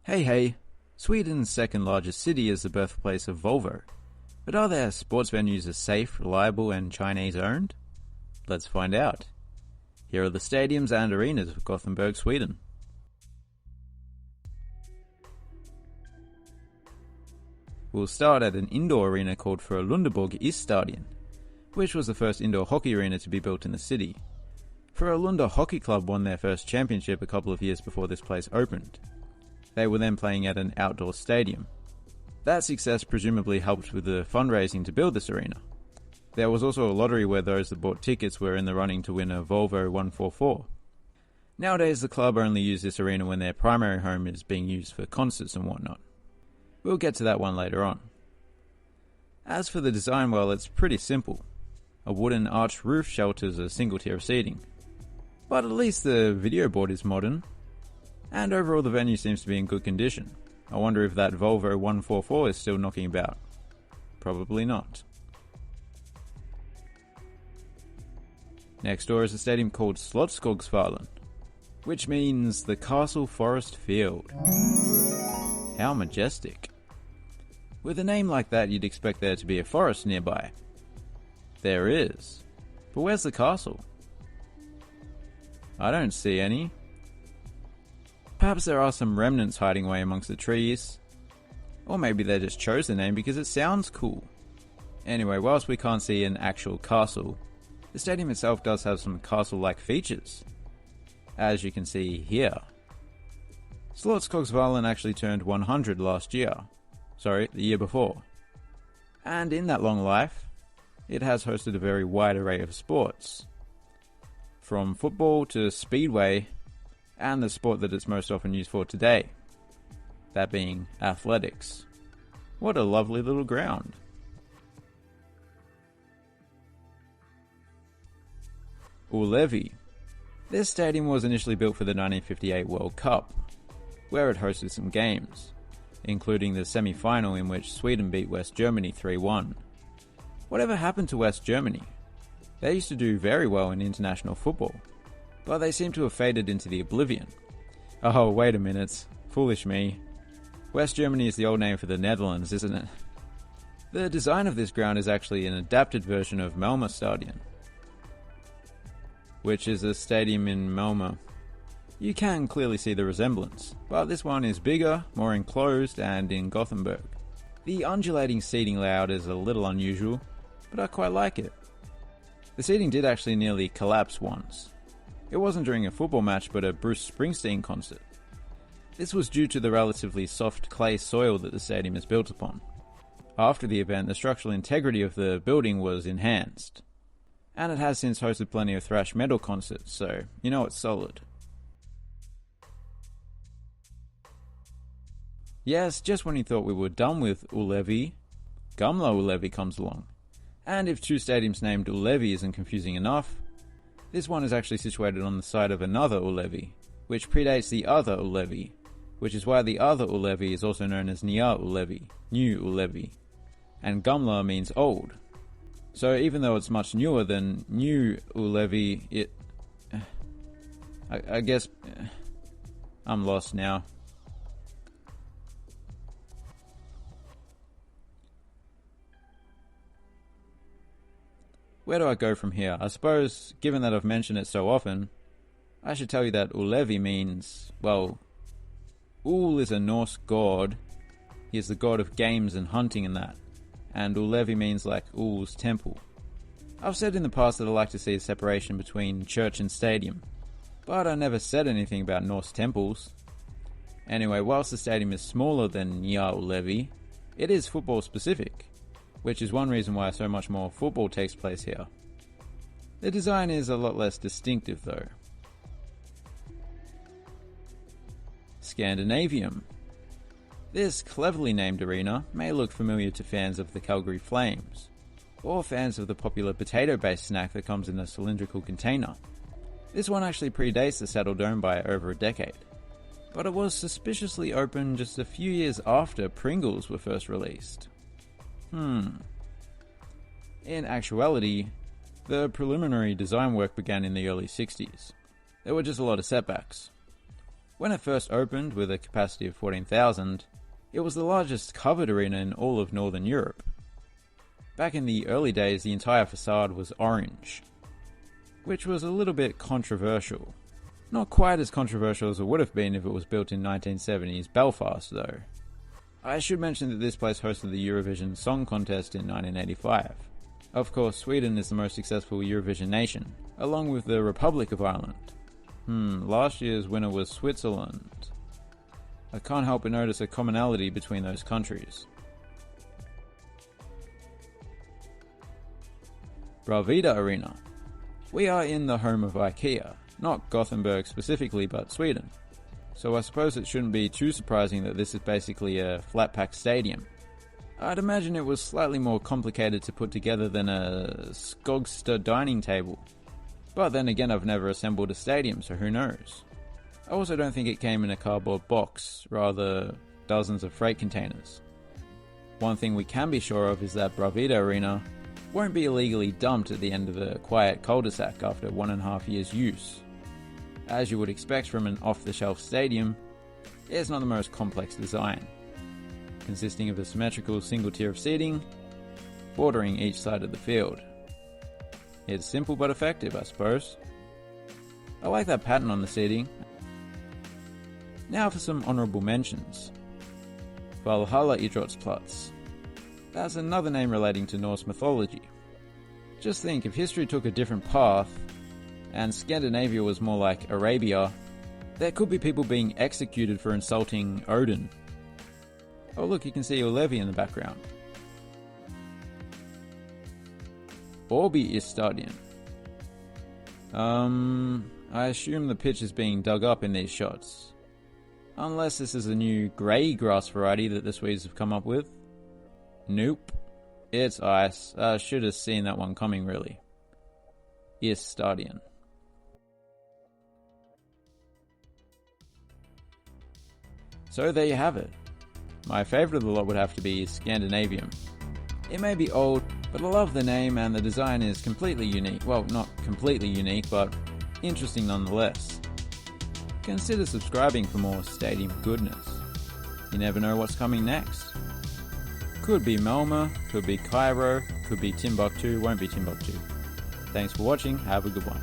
Hey, Sweden's second largest city is the birthplace of Volvo. But are their sports venues as safe, reliable, and Chinese owned? Let's find out. Here are the stadiums and arenas of Gothenburg, Sweden. We'll start at an indoor arena called Frölundaborg Isstadion, which was the first indoor hockey arena to be built in the city. Frölunda Hockey Club won their first championship a couple of years before this place opened. They were then playing at an outdoor stadium. That success presumably helped with the fundraising to build this arena. There was also a lottery where those that bought tickets were in the running to win a Volvo 144. Nowadays the club only use this arena when their primary home is being used for concerts and whatnot. We'll get to that one later on. As for the design, well, it's pretty simple. A wooden arched roof shelters a single tier of seating. But at least the video board is modern. And overall the venue seems to be in good condition. I wonder if that Volvo 144 is still knocking about. Probably not. Next door is a stadium called Slottsskogsvallen, which means the Castle Forest Field. How majestic. With a name like that, you'd expect there to be a forest nearby. There is. But where's the castle? I don't see any. Perhaps there are some remnants hiding away amongst the trees. Or maybe they just chose the name because it sounds cool. Anyway, whilst we can't see an actual castle, the stadium itself does have some castle-like features, as you can see here. Slottsskogsvallen actually turned 100 last year. Sorry, the year before. And in that long life, it has hosted a very wide array of sports. From football to speedway, and the sport that it's most often used for today. That being athletics. What a lovely little ground. Ullevi. This stadium was initially built for the 1958 World Cup, where it hosted some games, including the semi-final in which Sweden beat West Germany 3-1. Whatever happened to West Germany? They used to do very well in international football, but they seem to have faded into the oblivion. Oh, wait a minute. Foolish me. West Germany is the old name for the Netherlands, isn't it? The design of this ground is actually an adapted version of Malmö Stadion, which is a stadium in Malmö. You can clearly see the resemblance, but this one is bigger, more enclosed, and in Gothenburg. The undulating seating layout is a little unusual, but I quite like it. The seating did actually nearly collapse once. It wasn't during a football match, but a Bruce Springsteen concert. This was due to the relatively soft clay soil that the stadium is built upon. After the event, the structural integrity of the building was enhanced. And it has since hosted plenty of thrash metal concerts, so you know it's solid. Yes, just when you thought we were done with Ullevi, Gamla Ullevi comes along. And if two stadiums named Ullevi isn't confusing enough, this one is actually situated on the site of another Ullevi, which predates the other Ullevi, which is why the other Ullevi is also known as Nya Ullevi, New Ullevi, and Gamla means old. So even though it's much newer than New Ullevi, I guess I'm lost now. Where do I go from here? I suppose, given that I've mentioned it so often, I should tell you that Ullevi means, well, Ul is a Norse god. He is the god of games and hunting and that. And Ullevi means like Ul's temple. I've said in the past that I like to see a separation between church and stadium, but I never said anything about Norse temples. Anyway, whilst the stadium is smaller than Nya Ullevi, it is football specific, which is one reason why so much more football takes place here. The design is a lot less distinctive though. Scandinavium. This cleverly named arena may look familiar to fans of the Calgary Flames, or fans of the popular potato-based snack that comes in a cylindrical container. This one actually predates the Saddle Dome by over a decade, but it was suspiciously open just a few years after Pringles were first released. In actuality, the preliminary design work began in the early 60s. There were just a lot of setbacks. When it first opened with a capacity of 14,000, it was the largest covered arena in all of Northern Europe. Back in the early days, the entire facade was orange, which was a little bit controversial. Not quite as controversial as it would have been if it was built in 1970s Belfast, though. I should mention that this place hosted the Eurovision Song Contest in 1985. Of course, Sweden is the most successful Eurovision nation, along with the Republic of Ireland. Last year's winner was Switzerland. I can't help but notice a commonality between those countries. Bravida Arena. We are in the home of IKEA, not Gothenburg specifically, but Sweden. So I suppose it shouldn't be too surprising that this is basically a flat-pack stadium. I'd imagine it was slightly more complicated to put together than a Skogstad dining table. But then again, I've never assembled a stadium, so who knows? I also don't think it came in a cardboard box, rather dozens of freight containers. One thing we can be sure of is that Bravida Arena won't be illegally dumped at the end of a quiet cul-de-sac after 1.5 years' use. As you would expect from an off-the-shelf stadium, it's not the most complex design, consisting of a symmetrical single tier of seating, bordering each side of the field. It's simple but effective, I suppose. I like that pattern on the seating. Now for some honourable mentions. Valhalla Idrottsplatz. That's another name relating to Norse mythology. Just think, if history took a different path, and Scandinavia was more like Arabia, there could be people being executed for insulting Odin. Oh look, you can see Ullevi in the background. Åby Stadion. I assume the pitch is being dug up in these shots. Unless this is a new grey grass variety that the Swedes have come up with. Nope. It's ice. I should have seen that one coming, really. Stadion. So there you have it. My favourite of the lot would have to be Scandinavium. It may be old, but I love the name and the design is completely unique. Well, not completely unique, but interesting nonetheless. Consider subscribing for more stadium goodness. You never know what's coming next. Could be Malmö, could be Cairo, could be Timbuktu, won't be Timbuktu. Thanks for watching, have a good one.